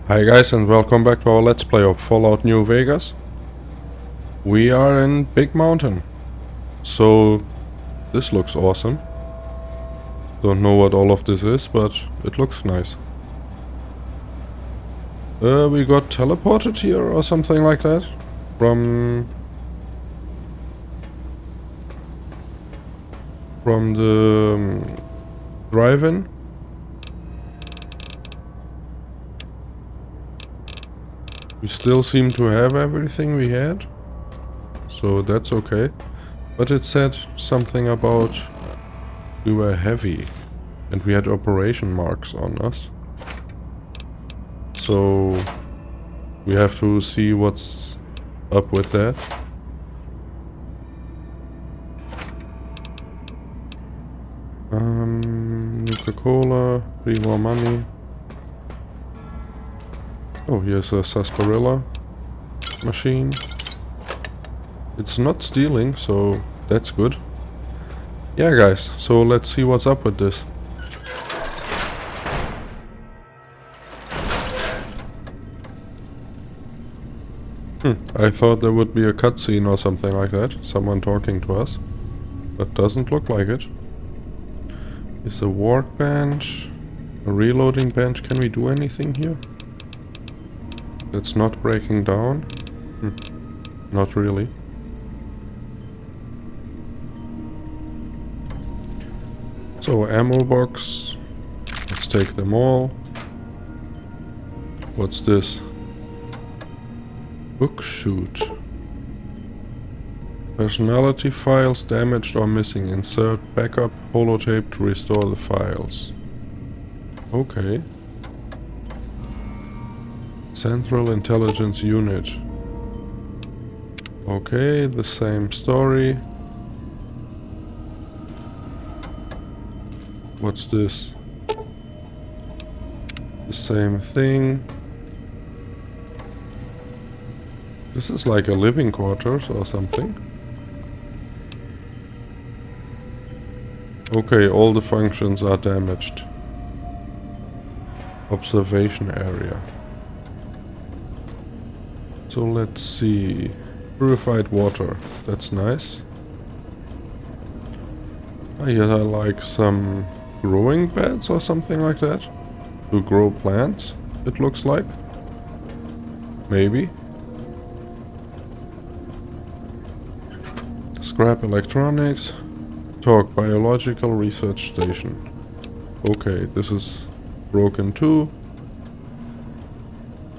Hi guys and welcome back to our Let's Play of Fallout New Vegas. We are in Big Mountain. So this looks awesome. Don't know what all of this is, but it looks nice. We got teleported here or something like that. From the drive-in. We still seem to have everything we had. So that's okay. But it said something about we were heavy and we had operation marks on us. So we have to see what's up with that. Nuka-Cola, 3 more money. Oh, here's a sarsaparilla machine. It's not stealing, so that's good. Yeah, guys, so let's see what's up with this. I thought there would be a cutscene or something like that. Someone talking to us. But doesn't look like it. Is a workbench. A reloading bench. Can we do anything here? It's not breaking down. Not really. So, ammo box. Let's take them all. What's this? Book chute. Personality files damaged or missing. Insert backup holotape to restore the files. Okay. Central Intelligence Unit. Okay, the same story. What's this? The same thing. This is like a living quarters or something. Okay, all the functions are damaged. Observation area. So let's see. Purified water. That's nice. Here are like some growing beds or something like that. To grow plants, it looks like. Maybe. Scrap electronics. Talk biological research station. Okay, this is broken too.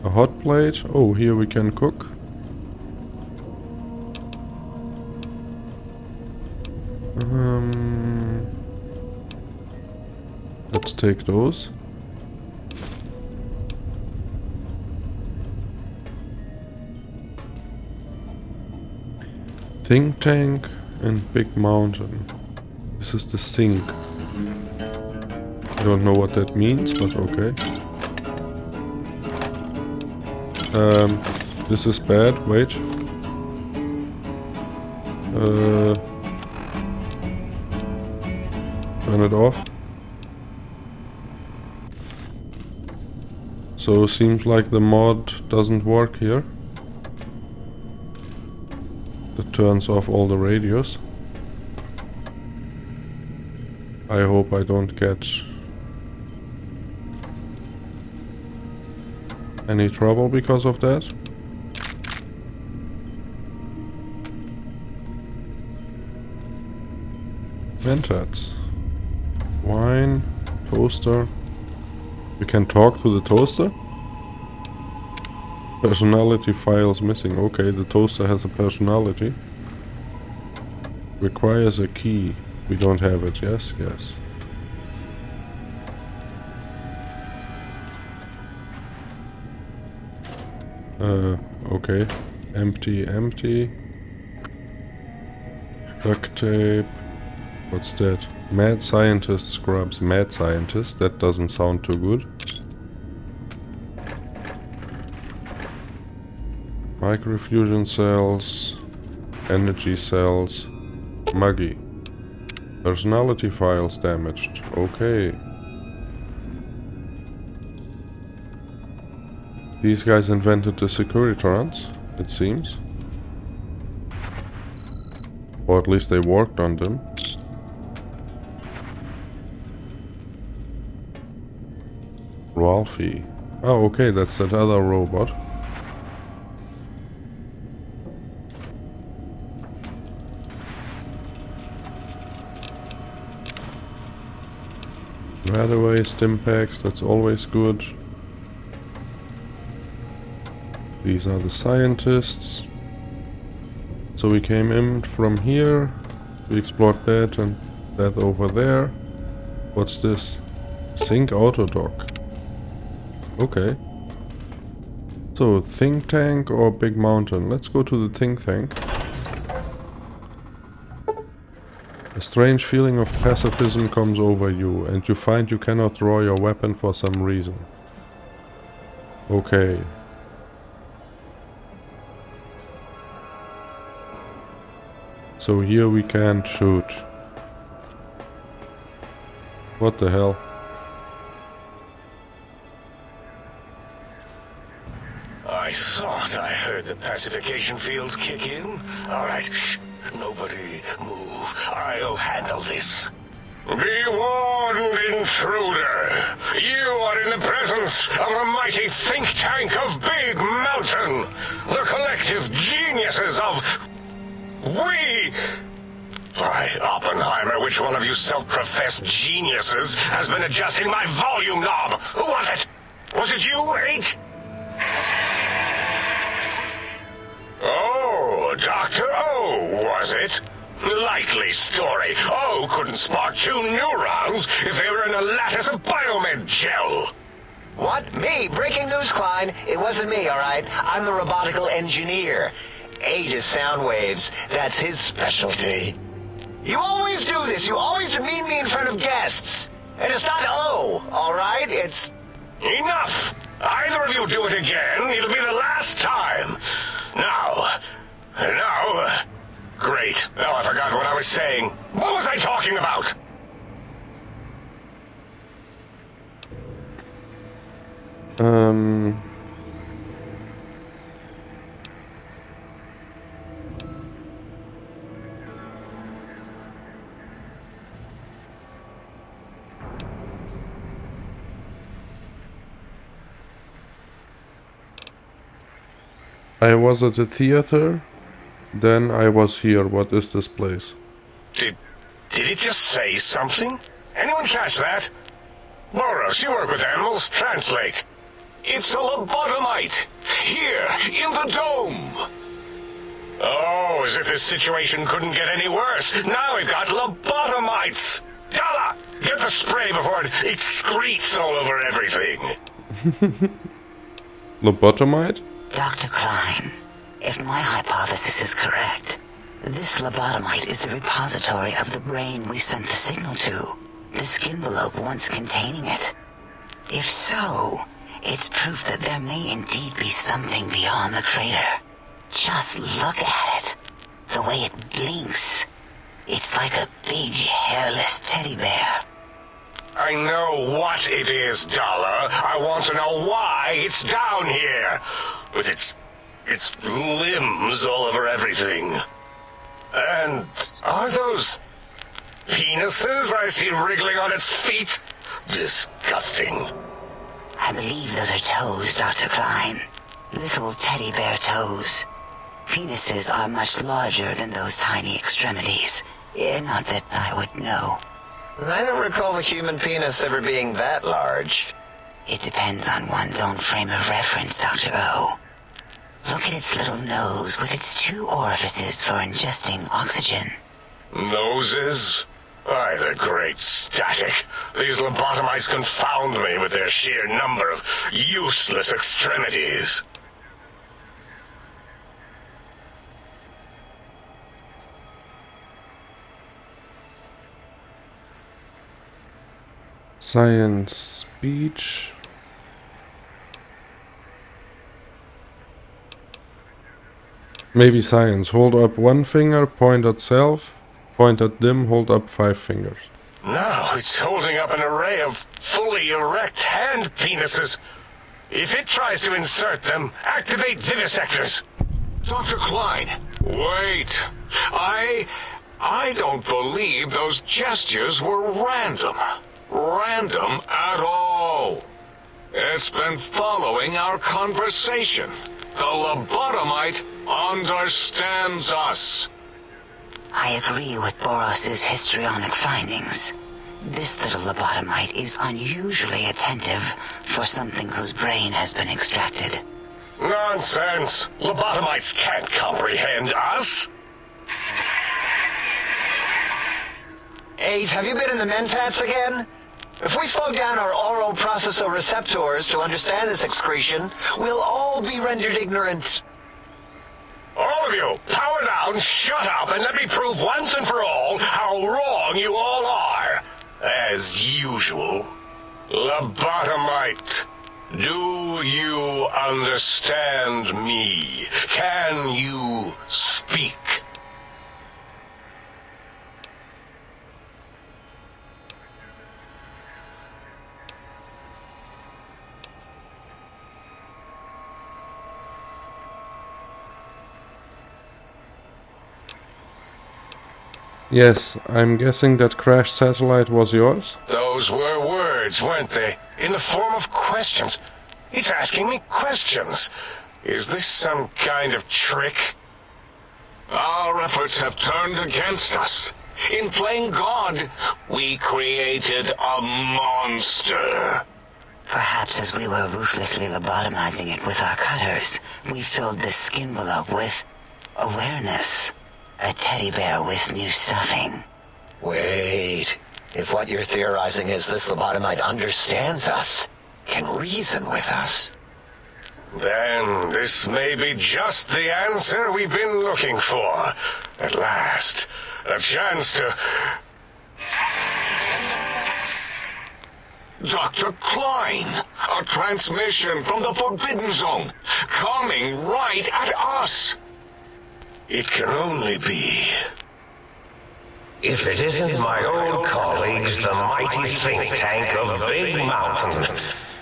A hot plate. Oh, here we can cook. Let's take those. Think tank and Big Mountain. This is the sink. I don't know what that means, but okay. This is bad. Wait. Turn it off. So seems like the mod doesn't work here. That turns off all the radios. I hope I don't get any trouble because of that. Mentats. Wine. Toaster. We can talk to the toaster? Personality files missing. Okay, the toaster has a personality. Requires a key. We don't have it. Yes, yes. Okay. Empty, empty. Duct tape. What's that? Mad scientist scrubs. Mad scientist? That doesn't sound too good. Microfusion cells. Energy cells. Muggy. Personality files damaged. Okay. These guys invented the Securitrons, it seems. Or at least they worked on them. Ralphie. Oh, okay, that's that other robot. Right away, stimpaks, that's always good. These are the scientists. So we came in from here. We explored that and that over there. What's this? Sync Autodock. Okay. So, think tank or big mountain? Let's go to the think tank. A strange feeling of pacifism comes over you, and you find you cannot draw your weapon for some reason. Okay. So here we can't shoot. What the hell? I thought I heard the pacification field kick in. Alright, shh. Nobody move. I'll handle this. Be warned, intruder. You are in the presence of a mighty think tank of Big Mountain. The collective geniuses of... We... By Oppenheimer, which one of you self-professed geniuses has been adjusting my volume knob? Who was it? Was it you, 8? Oh, Dr. O, was it? Likely story. O couldn't spark 2 neurons if they were in a lattice of biomed gel. What? Me? Breaking news, Klein. It wasn't me, all right? I'm the robotical engineer. 8 is sound waves. That's his specialty. You always do this. You always demean me in front of guests. And it's not O, all right? It's... Enough! Either of you do it again, it'll be the last time. Now... Great. Now I forgot what I was saying. What was I talking about? I was at the theater, then I was here. What is this place? Did it just say something? Anyone catch that? Boros, you work with animals. Translate. It's a lobotomite. Here, in the dome. Oh, as if this situation couldn't get any worse. Now we've got lobotomites. Dala, get the spray before it excretes all over everything. Lobotomite? Dr. Klein, if my hypothesis is correct, this lobotomite is the repository of the brain we sent the signal to, the skinvelope once containing it. If so, it's proof that there may indeed be something beyond the crater. Just look at it. The way it blinks. It's like a big, hairless teddy bear. I know what it is, Dala. I want to know why it's down here. With its limbs all over everything. And are those penises I see wriggling on its feet? Disgusting. I believe those are toes, Dr. Klein. Little teddy bear toes. Penises are much larger than those tiny extremities. Not that I would know. I don't recall the human penis ever being that large. It depends on one's own frame of reference, Dr. O. Look at its little nose with its 2 orifices for ingesting oxygen. Noses? By the great static. These lobotomites confound me with their sheer number of useless extremities. Science speech. Maybe science. Hold up 1 finger, point at self, point at them, hold up 5 fingers. Now it's holding up an array of fully erect hand penises. If it tries to insert them, activate vivisectors. Dr. Klein, wait. I don't believe those gestures were random. Random at all. It's been following our conversation. The lobotomite understands us. I agree with Boros's histrionic findings. This little lobotomite is unusually attentive for something whose brain has been extracted. Nonsense! Lobotomites can't comprehend us! 8, have you been in the mentats again? If we slow down our oral processoreceptors to understand this excretion, we'll all be rendered ignorant. All of you, power down, shut up, and let me prove once and for all how wrong you all are. As usual. Lobotomite, do you understand me? Can you speak? Yes, I'm guessing that crashed satellite was yours? Those were words, weren't they? In the form of questions. It's asking me questions. Is this some kind of trick? Our efforts have turned against us. In playing God, we created a monster. Perhaps as we were ruthlessly lobotomizing it with our cutters, we filled the skin envelope with awareness. A teddy bear with new stuffing. Wait. If what you're theorizing is this lobotomite understands us, can reason with us, then this may be just the answer we've been looking for. At last, a chance to... Dr. Klein, a transmission from the Forbidden Zone, coming right at us. It can only be. If it isn't my old colleagues, the mighty think tank of Big Mountain.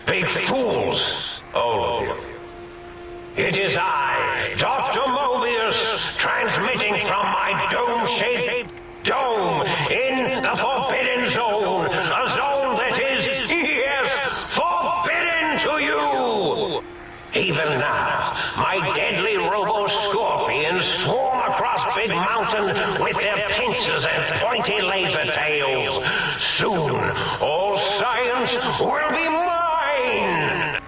Big fools, all of you. It is I, Dr. Mobius, transmitting from my dome-shaped dome in the Forbidden Zone. A zone that is, yes, forbidden to you. Even now, my deadly robo-scorpions swarm across Big Mountain with their pincers and pointy laser tails. Soon, all science will be mine!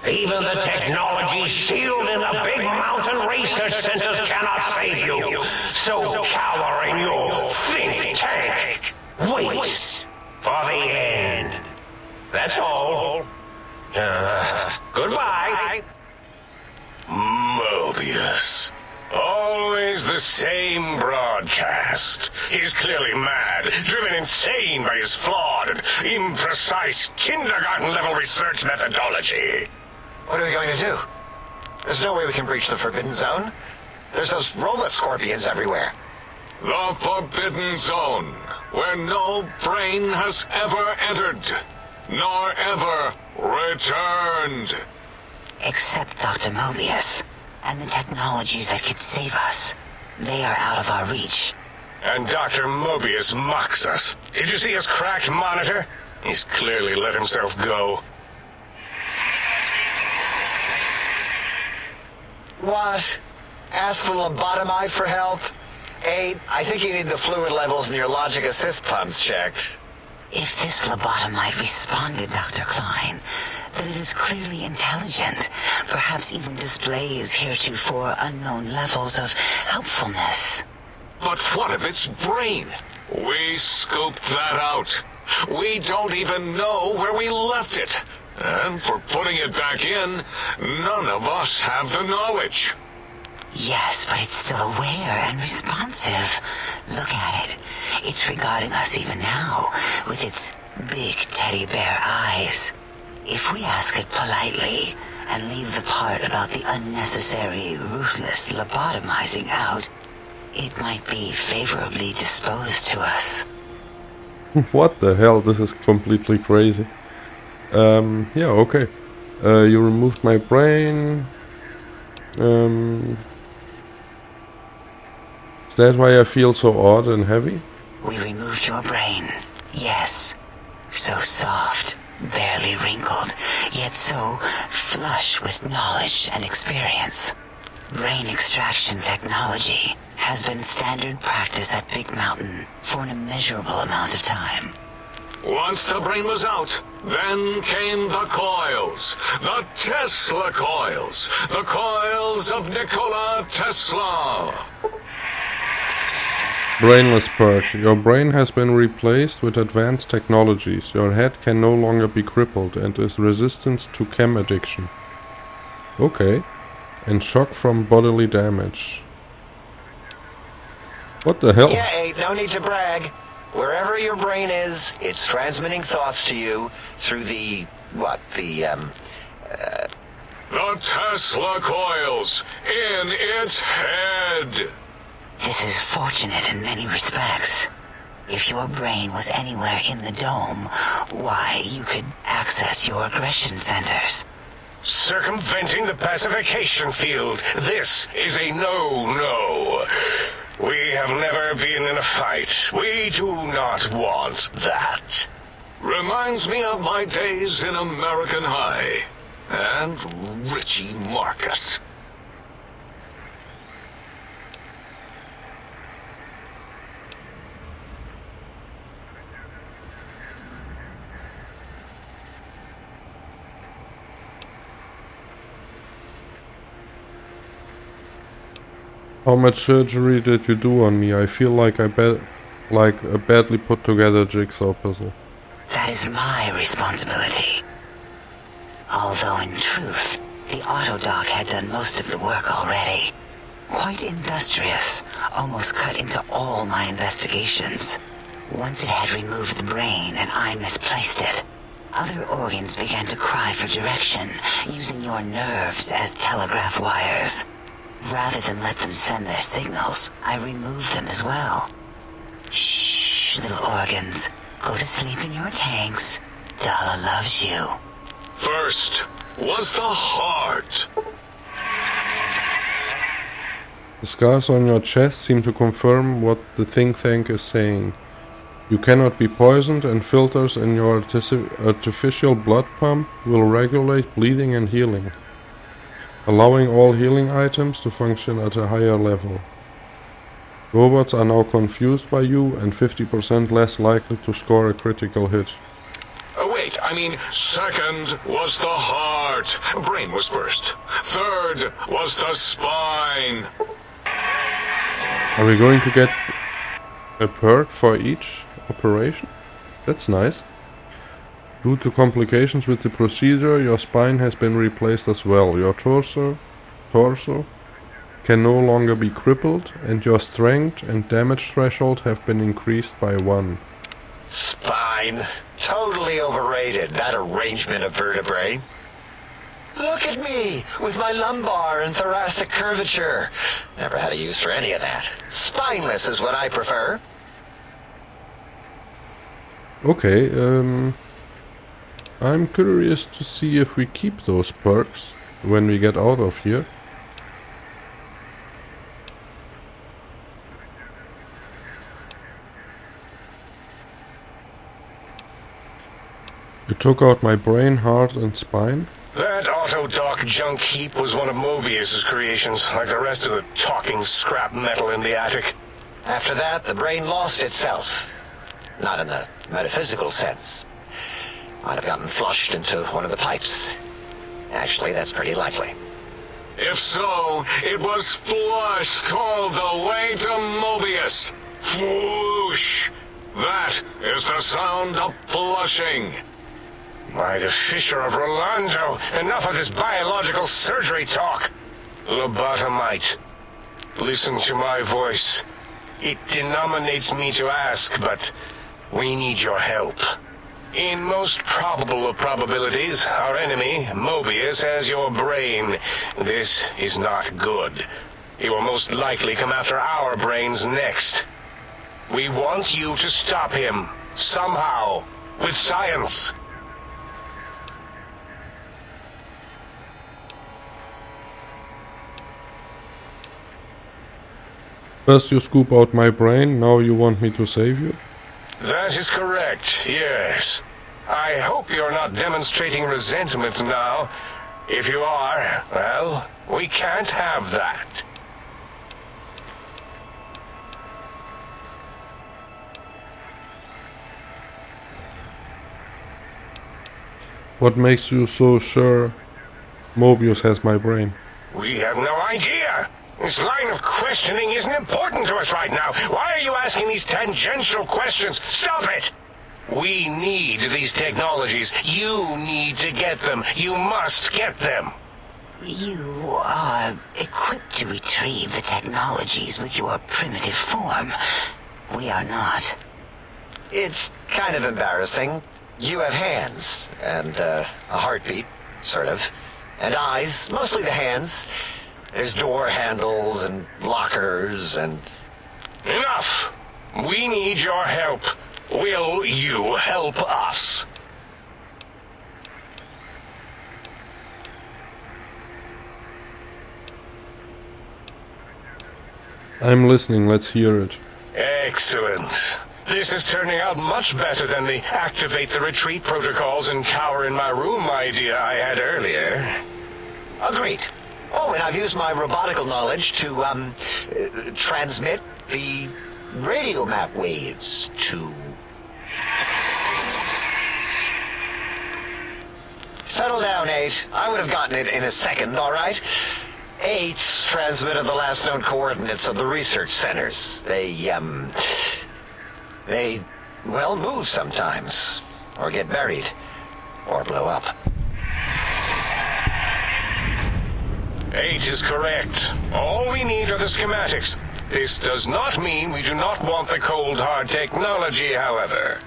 Even the technology sealed in the Big Mountain research centers cannot save you. So cower in your think tank. Wait for the end. That's all. Goodbye. Mobius. Always the same broadcast. He's clearly mad, driven insane by his flawed and imprecise kindergarten-level research methodology. what are we going to do? There's no way we can breach the Forbidden Zone. There's those robot scorpions everywhere. The Forbidden Zone, where no brain has ever entered, nor ever returned. Except Dr. Mobius, and the technologies that could save us. They are out of our reach. And Dr. Mobius mocks us. Did you see his cracked monitor? He's clearly let himself go. What? Ask the lobotomite for help? 8, I think you need the fluid levels in your logic assist pumps checked. If this lobotomite responded, Dr. Klein, then it is clearly intelligent, perhaps even displays heretofore unknown levels of helpfulness. But what of its brain? We scooped that out. We don't even know where we left it. And for putting it back in, none of us have the knowledge. Yes, but it's still aware and responsive. Look at it. It's regarding us even now, with its big teddy bear eyes. If we ask it politely, and leave the part about the unnecessary, ruthless lobotomizing out, it might be favorably disposed to us. What the hell? This is completely crazy. Yeah, okay. You removed my brain. Is that why I feel so odd and heavy? We removed your brain. Yes. So soft, barely wrinkled, yet so flush with knowledge and experience. Brain extraction technology has been standard practice at Big Mountain for an immeasurable amount of time. Once the brain was out, then came the coils. The Tesla coils. The coils of Nikola Tesla. Brainless perk. Your brain has been replaced with advanced technologies. Your head can no longer be crippled and is resistant to chem addiction. Okay. And shock from bodily damage. What the hell? Yeah, Abe, no need to brag. Wherever your brain is, it's transmitting thoughts to you through the Tesla coils in its head. This is fortunate in many respects. If your brain was anywhere in the dome, why, you could access your aggression centers. Circumventing the pacification field. This is a no-no. We have never been in a fight. We do not want that. Reminds me of my days in American High. And Richie Marcus. How much surgery did you do on me? I feel like a badly put together jigsaw puzzle. That is my responsibility. Although in truth, the autodoc had done most of the work already. Quite industrious, almost cut into all my investigations. Once it had removed the brain and I misplaced it, other organs began to cry for direction, using your nerves as telegraph wires. Rather than let them send their signals, I removed them as well. Shh, little organs. Go to sleep in your tanks. Dala loves you. First was the heart. The scars on your chest seem to confirm what the think tank is saying. You cannot be poisoned, and filters in your artificial blood pump will regulate bleeding and healing, allowing all healing items to function at a higher level. Robots are now confused by you and 50% less likely to score a critical hit. Wait, I mean, second was the heart. Brain was first. Third was the spine. Are we going to get a perk for each operation? That's nice. Due to complications with the procedure, your spine has been replaced as well. Your torso can no longer be crippled, and your strength and damage threshold have been increased by 1. spine. Totally overrated, that arrangement of vertebrae. Look at me, with my lumbar and thoracic curvature. Never had a use for any of that. Spineless is what I prefer. Okay, I'm curious to see if we keep those perks when we get out of here. You took out my brain, heart, and spine. That autodoc junk heap was one of Mobius's creations, like the rest of the talking scrap metal in the attic. After that, the brain lost itself. Not in the metaphysical sense. Might have gotten flushed into one of the pipes. Actually, that's pretty likely. If so, it was flushed all the way to Mobius. Flush! That is the sound of flushing. By the Fisher of Rolando, enough of this biological surgery talk. Lobotomite, listen to my voice. It denominates me to ask, but we need your help. In most probable of probabilities, our enemy, Mobius, has your brain. This is not good. He will most likely come after our brains next. We want you to stop him, somehow, with science. First you scoop out my brain, now you want me to save you? That is correct, yes. I hope you're not demonstrating resentment now. If you are, well, we can't have that. What makes you so sure Mobius has my brain? We have no idea. This line of questioning isn't important to us right now. Why are you asking these tangential questions? Stop it! We need these technologies. You need to get them. You must get them. You are equipped to retrieve the technologies with your primitive form. We are not. It's kind of embarrassing. You have hands, and a heartbeat, sort of. And eyes, mostly the hands. There's door handles and lockers and... Enough! We need your help. Will you help us? I'm listening, let's hear it. Excellent. This is turning out much better than the activate the retreat protocols and cower in my room idea I had earlier. Agreed. Oh, and I've used my robotical knowledge to, transmit the radio map waves to... Settle down, 8. I would have gotten it in a second, all right? 8's transmitted the last known coordinates of the research centers. They, well, move sometimes. Or get buried. Or blow up. 8 is correct. All we need are the schematics. This does not mean we do not want the cold hard technology, however.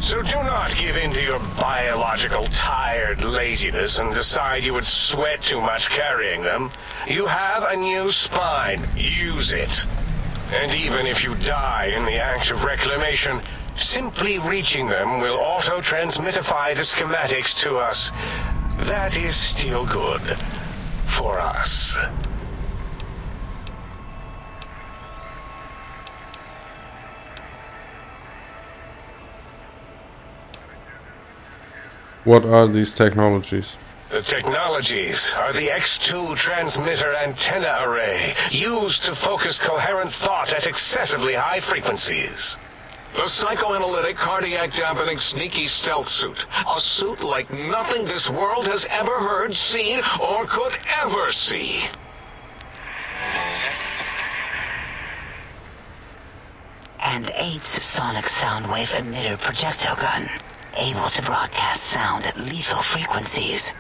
So do not give in to your biological tired laziness and decide you would sweat too much carrying them. You have a new spine. Use it. And even if you die in the act of reclamation, simply reaching them will auto-transmitify the schematics to us. That is still good. For us. What are these technologies? The technologies are the X2 transmitter antenna array, used to focus coherent thought at excessively high frequencies. The psychoanalytic, cardiac dampening, sneaky stealth suit. A suit like nothing this world has ever heard, seen, or could ever see. And 8's sonic sound wave emitter projectile gun, able to broadcast sound at lethal frequencies.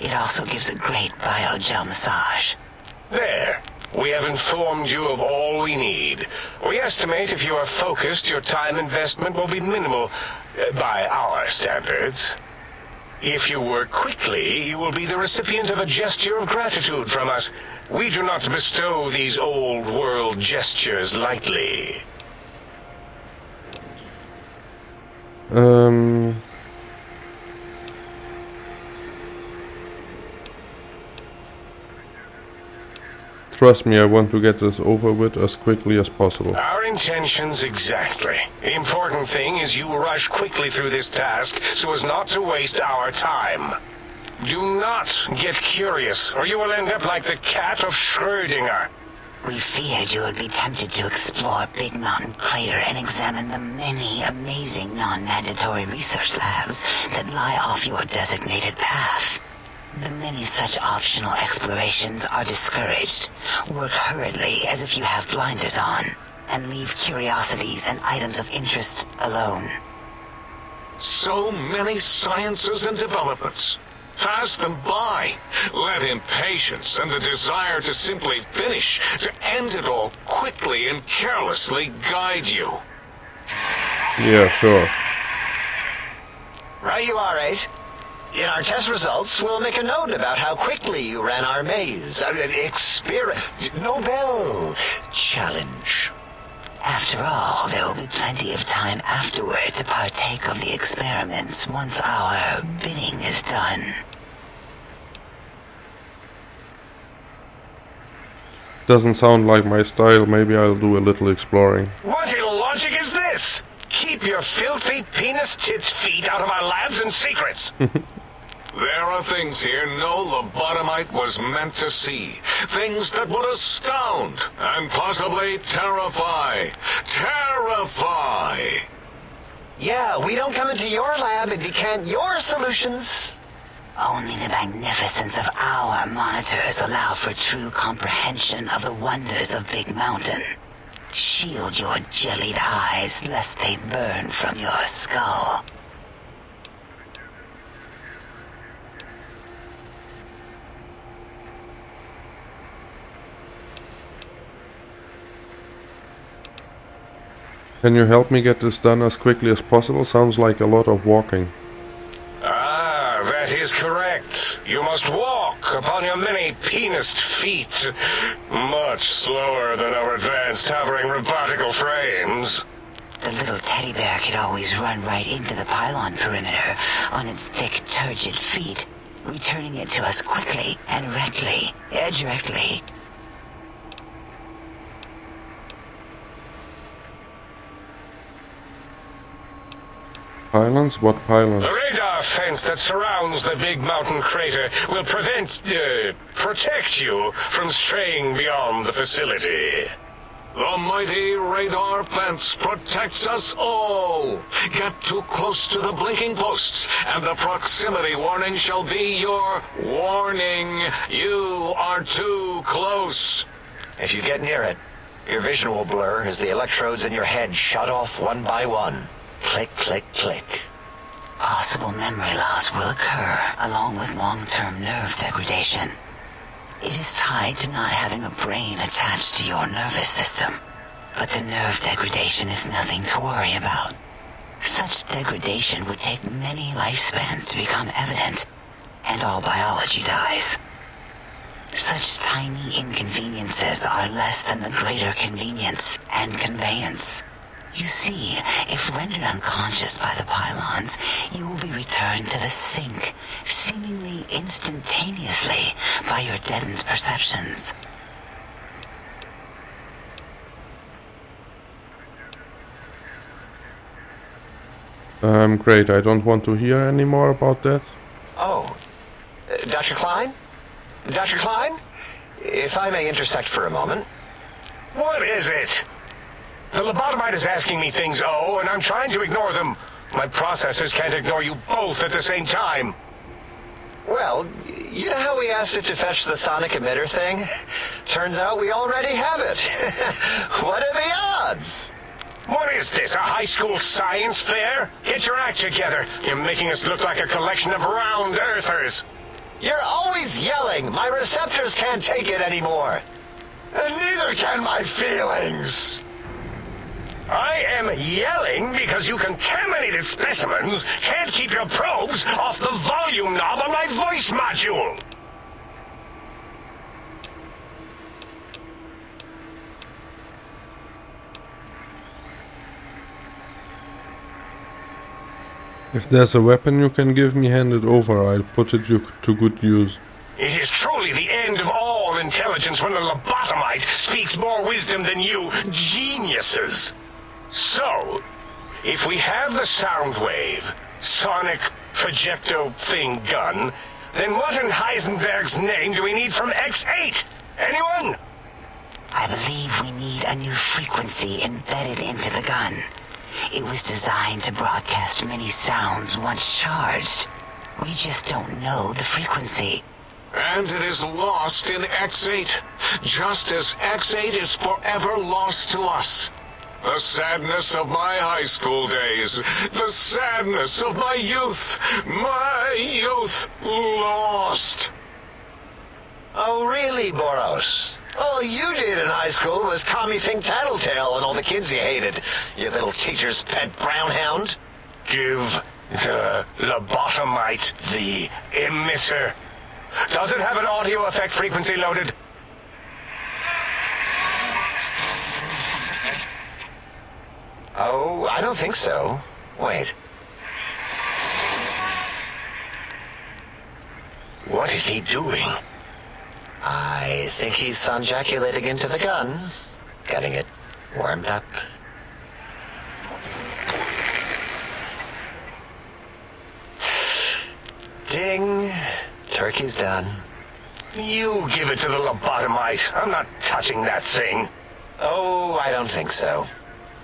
It also gives a great biogel massage. There. We have informed you of all we need. We estimate if you are focused, your time investment will be minimal, by our standards. If you work quickly, you will be the recipient of a gesture of gratitude from us. We do not bestow these old world gestures lightly. Trust me, I want to get this over with as quickly as possible. Our intentions exactly. The important thing is you rush quickly through this task so as not to waste our time. Do not get curious, or you will end up like the cat of Schrödinger. We feared you would be tempted to explore Big Mountain Crater and examine the many amazing non-mandatory research labs that lie off your designated path. The many such optional explorations are discouraged. Work hurriedly as if you have blinders on, and leave curiosities and items of interest alone. So many sciences and developments. Pass them by. Let impatience and the desire to simply finish, to end it all quickly and carelessly guide you. Yeah, sure. Right you are, 8. In our test results, we'll make a note about how quickly you ran our maze. Nobel challenge. After all, there will be plenty of time afterward to partake of the experiments once our bidding is done. Doesn't sound like my style. Maybe I'll do a little exploring. What illogic is this? Keep your filthy penis-tipped feet out of our labs and secrets. There are things here no lobotomite was meant to see. Things that would astound and possibly terrify. Terrify! Yeah, we don't come into your lab and decant your solutions. Only the magnificence of our monitors allow for true comprehension of the wonders of Big Mountain. Shield your jellied eyes lest they burn from your skull. Can you help me get this done as quickly as possible? Sounds like a lot of walking. Ah, that is correct. You must walk upon your many penised feet. Much slower than our advanced hovering robotical frames. The little teddy bear could always run right into the pylon perimeter on its thick, turgid feet, returning it to us quickly and directly. Pylons? What pylons? The radar fence that surrounds the Big Mountain crater will protect you from straying beyond the facility. The mighty radar fence protects us all. Get too close to the blinking posts, and the proximity warning shall be your warning. You are too close. If you get near it, your vision will blur as the electrodes in your head shut off one by one. Click, click, click. Possible memory loss will occur, along with long-term nerve degradation. It is tied to not having a brain attached to your nervous system, but the nerve degradation is nothing to worry about. Such degradation would take many lifespans to become evident, and all biology dies. Such tiny inconveniences are less than the greater convenience and conveyance. You see, if rendered unconscious by the pylons, you will be returned to the sink, seemingly instantaneously, by your deadened perceptions. Great. I don't want to hear any more about that. Oh, Dr. Klein? Dr. Klein? If I may intersect for a moment. What is it? The lobotomite is asking me things, and I'm trying to ignore them. My processors can't ignore you both at the same time. Well, you know how we asked it to fetch the sonic emitter thing? Turns out we already have it. What are the odds? What is this, a high school science fair? Get your act together. You're making us look like a collection of round earthers. You're always yelling. My receptors can't take it anymore. And neither can my feelings. I am yelling because you contaminated specimens can't keep your probes off the volume knob on my voice module. If there's a weapon you can give me, hand it over. I'll put it to good use. It is truly the end of all intelligence when the lobotomite speaks more wisdom than you geniuses. So, if we have the sound wave, sonic projecto thing gun, then what in Heisenberg's name do we need from X8? Anyone? I believe we need a new frequency embedded into the gun. It was designed to broadcast many sounds once charged. We just don't know the frequency. And it is lost in X8, just as X8 is forever lost to us. The sadness of my high school days, the sadness of my youth lost. Oh, really, Boros? All you did in high school was call me Fink Tattletale and all the kids you hated, you little teacher's pet brown hound. Give the lobotomite the emitter. Does it have an audio effect frequency loaded? Oh, I don't think so. Wait. What is he doing? I think he's sonjaculating into the gun, getting it warmed up. Ding. Turkey's done. You give it to the lobotomite. I'm not touching that thing. Oh, I don't think so.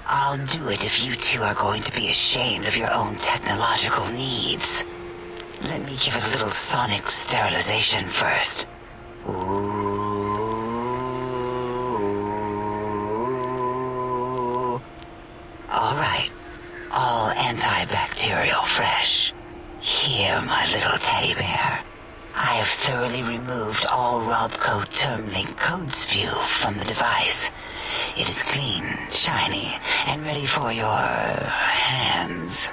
I'll do it if you two are going to be ashamed of your own technological needs. Let me give it a little sonic sterilization first. Ooh. All right. All antibacterial fresh. Here, my little teddy bear. I have thoroughly removed all Robco Termlink code spew from the device. It is clean, shiny, and ready for your hands.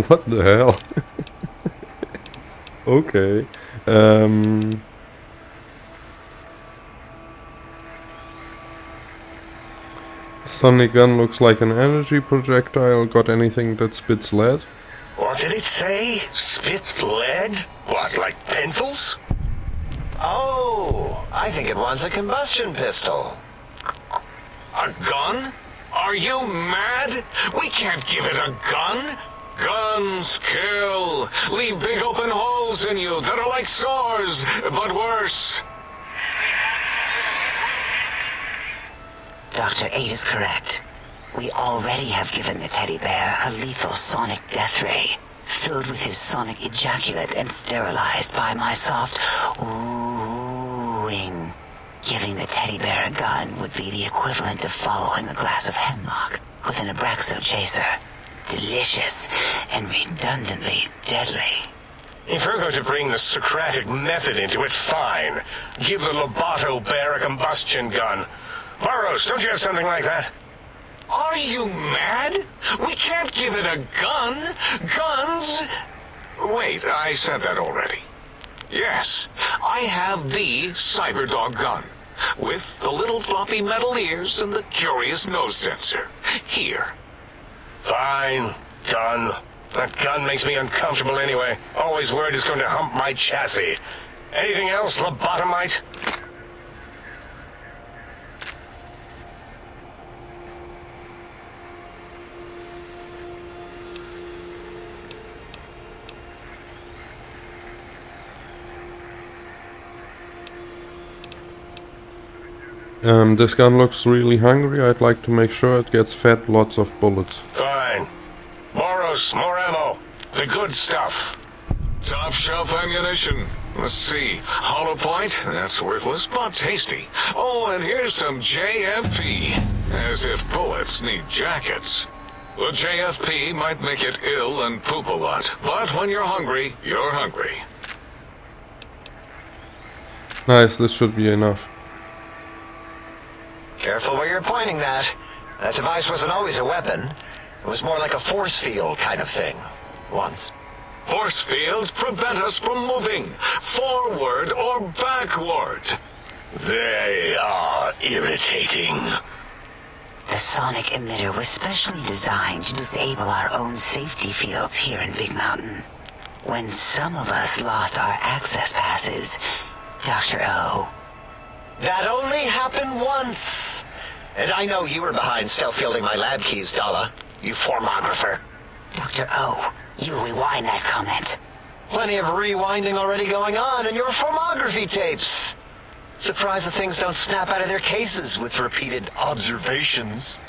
What the hell? Okay. Sonic gun looks like an energy projectile. Got anything that spits lead? What did it say? Spit lead? What, like pencils? Oh, I think it wants a combustion pistol. A gun? Are you mad? We can't give it a gun. Guns kill. Leave big open holes in you that are like sores, but worse. Dr. 8 is correct. We already have given the teddy bear a lethal sonic death ray, filled with his sonic ejaculate and sterilized by my soft oohing. Giving the teddy bear a gun would be the equivalent of following a glass of hemlock with an Abraxo chaser. Delicious and redundantly deadly. If you're going to bring the Socratic method into it, fine. Give the Loboto bear a combustion gun. Burroughs, don't you have something like that? Are you mad? We can't give it a gun. Guns... Wait, I said that already. Yes, I have the Cyberdog gun, with the little floppy metal ears and the curious nose sensor. Here. Fine. Done. That gun makes me uncomfortable anyway. Always worried it's going to hump my chassis. Anything else, lobotomite? This gun looks really hungry. I'd like to make sure it gets fed lots of bullets. Fine. Boros, more ammo. The good stuff. Top shelf ammunition. Let's see. Hollow point? That's worthless, but tasty. Oh, and here's some JFP. As if bullets need jackets. The JFP might make it ill and poop a lot, but when you're hungry, you're hungry. Nice, this should be enough. Careful where you're pointing that. That device wasn't always a weapon. It was more like a force field kind of thing. Once. Force fields prevent us from moving, forward or backward. They are irritating. The sonic emitter was specially designed to disable our own safety fields here in Big Mountain. When some of us lost our access passes, Dr. O. That only happened once. And I know you were behind stealth fielding my lab keys, Dalla. You formographer. Dr. O, you rewind that comment. Plenty of rewinding already going on in your formography tapes. Surprised the things don't snap out of their cases with repeated observations.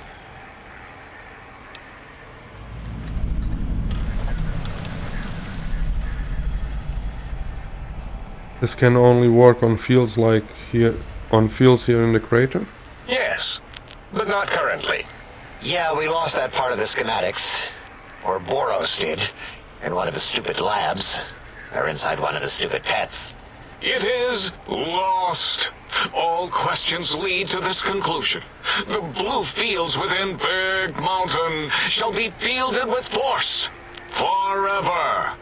This can only work on fields like here, on fields here in the crater? Yes, but not currently. Yeah, we lost that part of the schematics. Or Boros did, in one of his stupid labs. Or inside one of his stupid pets. It is lost. All questions lead to this conclusion. The blue fields within Big Mountain shall be fielded with force. Forever.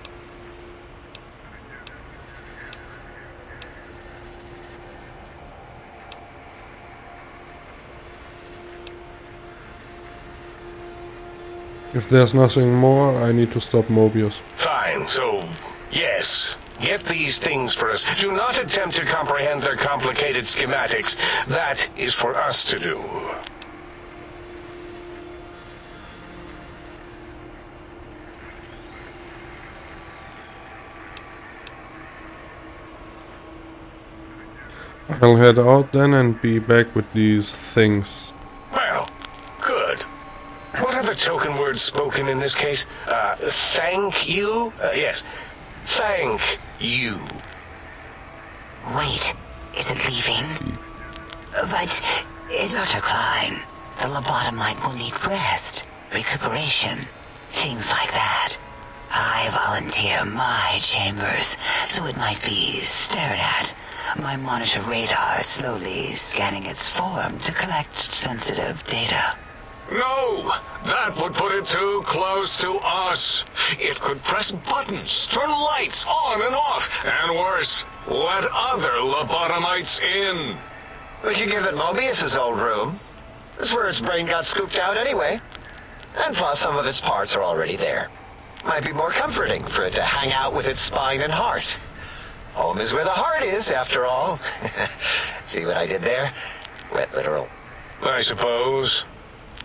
If there's nothing more, I need to stop Mobius. Fine, so, yes. Get these things for us. Do not attempt to comprehend their complicated schematics. That is for us to do. I'll head out then and be back with these things. Well, good. What are the token words spoken in this case? Thank you? Yes. Thank you. Wait, is it leaving? But, Dr. Klein, the lobotomite will need rest, recuperation, things like that. I volunteer my chambers, so it might be stared at. My monitor radar slowly scanning its form to collect sensitive data. No! That would put it too close to us. It could press buttons, turn lights on and off, and worse, let other lobotomites in. We could give it Mobius's old room. That's where its brain got scooped out anyway. And plus, some of its parts are already there. Might be more comforting for it to hang out with its spine and heart. Home is where the heart is, after all. See what I did there? Wet literal. I suppose.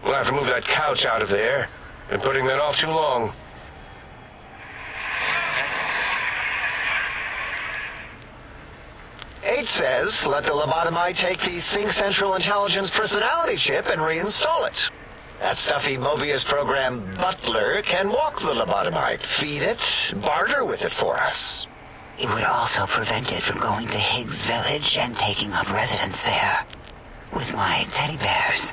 We'll have to move that couch out of there. Been putting that off too long. H says, let the lobotomite take the Sync Central Intelligence personality chip and reinstall it. That stuffy Mobius program Butler can walk the lobotomite, feed it, barter with it for us. It would also prevent it from going to Higgs Village and taking up residence there. With my teddy bears.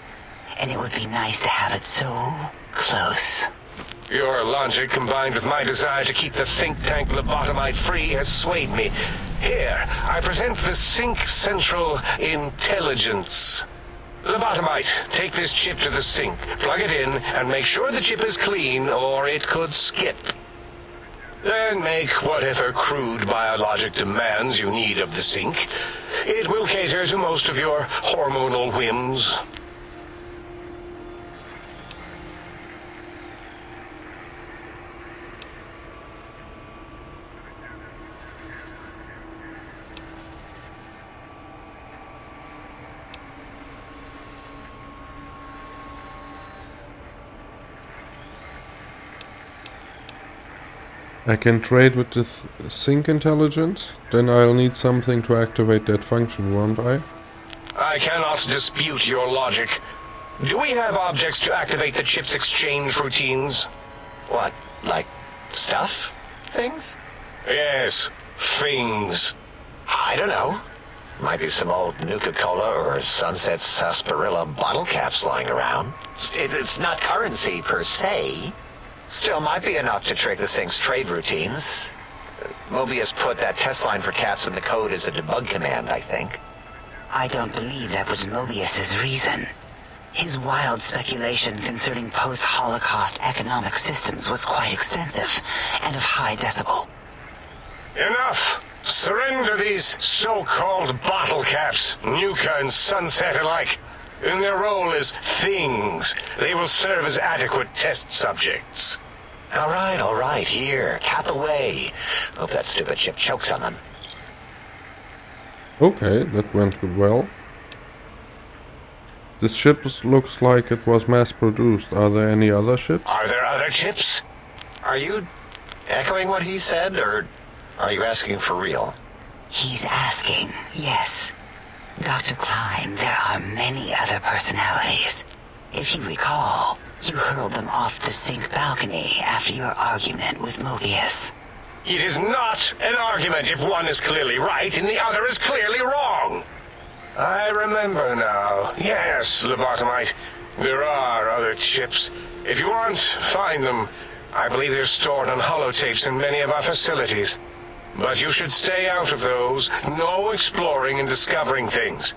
And it would be nice to have it so close. Your logic, combined with my desire to keep the think tank lobotomite free, has swayed me. Here, I present the Sync Central Intelligence. Lobotomite, take this chip to the sink, plug it in, and make sure the chip is clean, or it could skip. Then make whatever crude biologic demands you need of the sink. It will cater to most of your hormonal whims. I can trade with the Sync Intelligence, then I'll need something to activate that function, won't I? I cannot dispute your logic. Do we have objects to activate the chip's exchange routines? What, like stuff? Things? Yes, things. I don't know. Might be some old Nuka-Cola or Sunset Sarsaparilla bottle caps lying around. It's not currency per se. Still might be enough to trick the Sync's trade routines. Mobius put that test line for caps in the code as a debug command, I think. I don't believe that was Mobius's reason. His wild speculation concerning post-Holocaust economic systems was quite extensive and of high decibel. Enough! Surrender these so-called bottle caps, Nuka and Sunset alike. In their role as things, they will serve as adequate test subjects. All right, here, cap away. Hope that stupid chip chokes on them. Okay, that went well. This ship looks like it was mass-produced. Are there any other ships? Are there other chips? Are you echoing what he said, or are you asking for real? He's asking, yes. Dr. Klein, there are many other personalities. If you recall, you hurled them off the Sync balcony after your argument with Mobius. It is not an argument if one is clearly right and the other is clearly wrong. I remember now. Yes, lobotomite. There are other chips. If you want, find them. I believe they're stored on holotapes in many of our facilities. But you should stay out of those. No exploring and discovering things.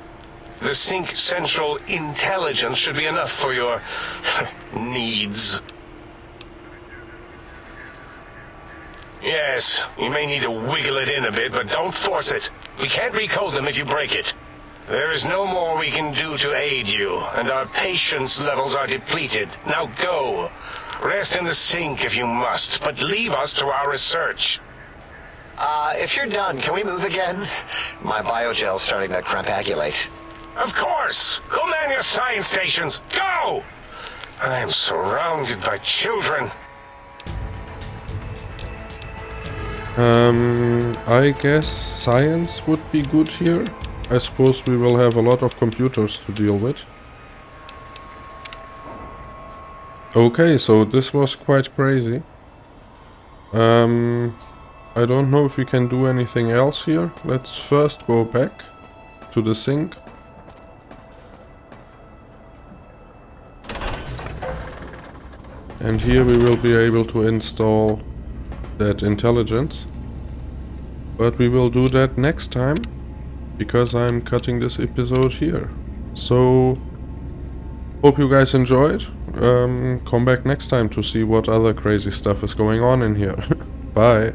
The Sync Central Intelligence should be enough for your needs. Yes, you may need to wiggle it in a bit, but don't force it. We can't recode them if you break it. There is no more we can do to aid you, and our patience levels are depleted. Now go. Rest in the sink if you must, but leave us to our research. If you're done, can we move again? My biogel's starting to crampagulate. Of course! Go man your science stations! Go! I am surrounded by children. I guess science would be good here. I suppose we will have a lot of computers to deal with. Okay, so this was quite crazy. I don't know if we can do anything else here. Let's first go back to the sink. And here we will be able to install that intelligence. But we will do that next time, because I'm cutting this episode here. So, hope you guys enjoyed. Come back next time to see what other crazy stuff is going on in here. Bye.